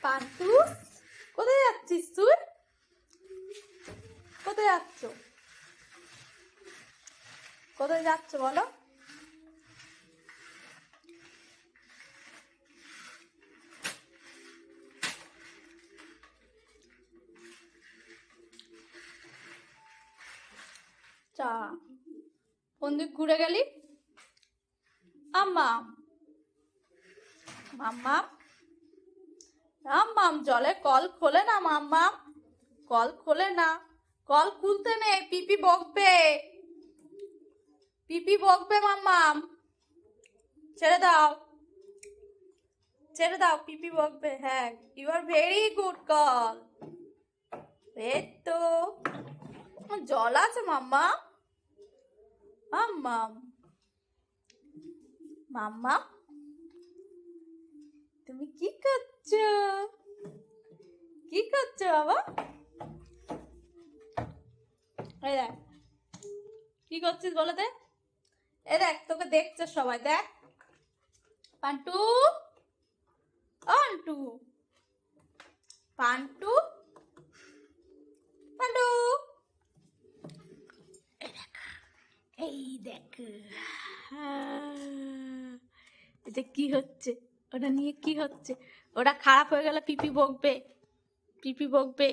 পান্টু, কোথায় যাচ্ছিস তুই? কোথায় যাচ্ছ? কোথায় যাচ্ছ বলো? চা কোন দিক ঘুরে গেলি? আম্মা মাম্মা মাম্মাম, জলে কল খোলে না মাম্মা, কল খোলে না, কল খুলতে নেই, পিপি বকবে, পিপি বকবে মাম্মাম, ছেড়ে দাও, ছেড়ে দাও, পিপি বকবে। হ্যাঁ, you are very good call. এই তো জল আছে মাম্মা, মাম্মাম, মাম্মা তুমি কি করছো? কি করছো বাবা? এই দেখ কি করছিস বলে দে। এ দেখ তোকে দেখছে সবাই, দেখ। পান্টু, পান্টু, পান্টু, পান্টু, এই দেখ এটা কি হচ্ছে, ওটা নিয়ে কি হচ্ছে? ওটা খারাপ হয়ে গেলে পিপি বকবে, পিপি বকবে।